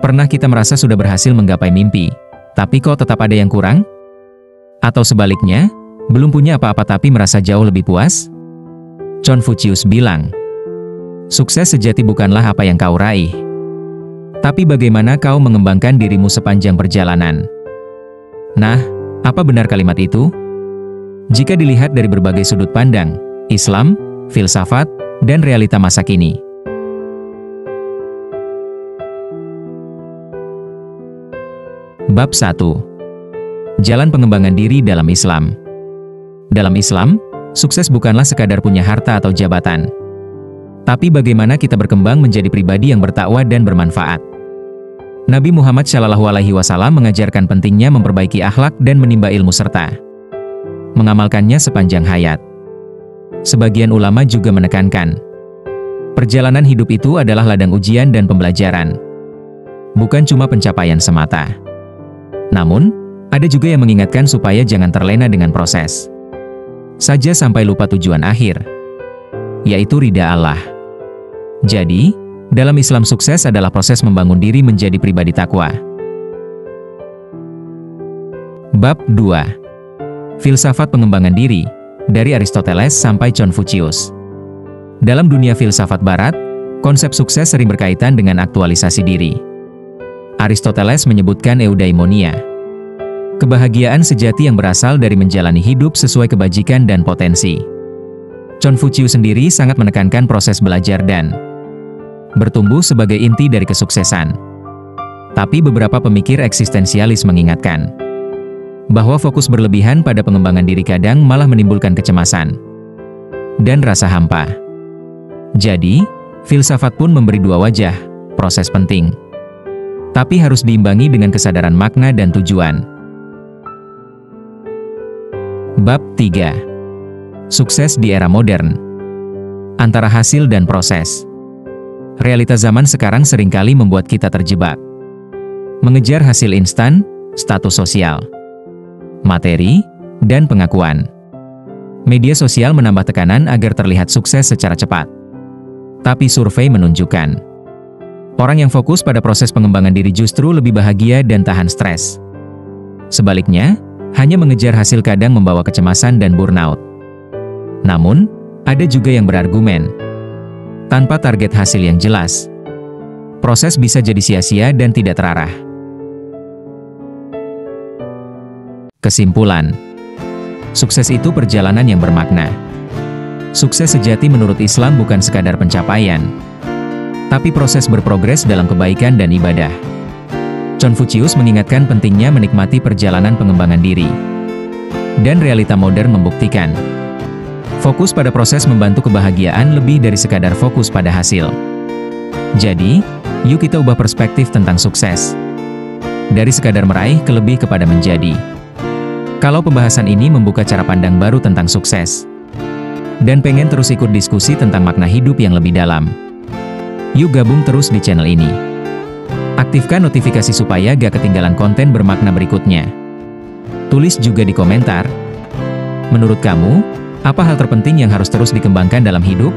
Pernah kita merasa sudah berhasil menggapai mimpi, tapi kok tetap ada yang kurang? Atau sebaliknya, belum punya apa-apa tapi merasa jauh lebih puas? Confucius bilang, sukses sejati bukanlah apa yang kau raih, tapi bagaimana kau mengembangkan dirimu sepanjang perjalanan. Nah, apa benar kalimat itu? Jika dilihat dari berbagai sudut pandang, Islam, filsafat, dan realita masa kini. Bab 1. Jalan pengembangan diri dalam Islam. Dalam Islam, sukses bukanlah sekadar punya harta atau jabatan, tapi bagaimana kita berkembang menjadi pribadi yang bertakwa dan bermanfaat. Nabi Muhammad SAW mengajarkan pentingnya memperbaiki akhlak dan menimba ilmu serta mengamalkannya sepanjang hayat. Sebagian ulama juga menekankan, perjalanan hidup itu adalah ladang ujian dan pembelajaran, bukan cuma pencapaian semata. Namun, ada juga yang mengingatkan supaya jangan terlena dengan proses saja sampai lupa tujuan akhir, yaitu ridha Allah. Jadi, dalam Islam sukses adalah proses membangun diri menjadi pribadi takwa. Bab 2. Filsafat pengembangan diri, dari Aristoteles sampai Confucius. Dalam dunia filsafat barat, konsep sukses sering berkaitan dengan aktualisasi diri. Aristoteles menyebutkan eudaimonia, kebahagiaan sejati yang berasal dari menjalani hidup sesuai kebajikan dan potensi. Confucius sendiri sangat menekankan proses belajar dan bertumbuh sebagai inti dari kesuksesan. Tapi beberapa pemikir eksistensialis mengingatkan bahwa fokus berlebihan pada pengembangan diri kadang malah menimbulkan kecemasan dan rasa hampa. Jadi, filsafat pun memberi dua wajah, proses penting, tapi harus diimbangi dengan kesadaran makna dan tujuan. Bab 3. Sukses di era modern. Antara hasil dan proses. Realita zaman sekarang seringkali membuat kita terjebak. Mengejar hasil instan, status sosial, materi, dan pengakuan. Media sosial menambah tekanan agar terlihat sukses secara cepat. Tapi survei menunjukkan, orang yang fokus pada proses pengembangan diri justru lebih bahagia dan tahan stres. Sebaliknya, hanya mengejar hasil kadang membawa kecemasan dan burnout. Namun, ada juga yang berargumen, tanpa target hasil yang jelas, proses bisa jadi sia-sia dan tidak terarah. Kesimpulan, sukses itu perjalanan yang bermakna. Sukses sejati menurut Islam bukan sekadar pencapaian, tapi proses berprogres dalam kebaikan dan ibadah. Confucius mengingatkan pentingnya menikmati perjalanan pengembangan diri. Dan realita modern membuktikan, fokus pada proses membantu kebahagiaan lebih dari sekadar fokus pada hasil. Jadi, yuk kita ubah perspektif tentang sukses. Dari sekadar meraih ke lebih kepada menjadi. Kalau pembahasan ini membuka cara pandang baru tentang sukses, dan pengen terus ikut diskusi tentang makna hidup yang lebih dalam, yuk gabung terus di channel ini. Aktifkan notifikasi supaya gak ketinggalan konten bermakna berikutnya. Tulis juga di komentar, menurut kamu, apa hal terpenting yang harus terus dikembangkan dalam hidup?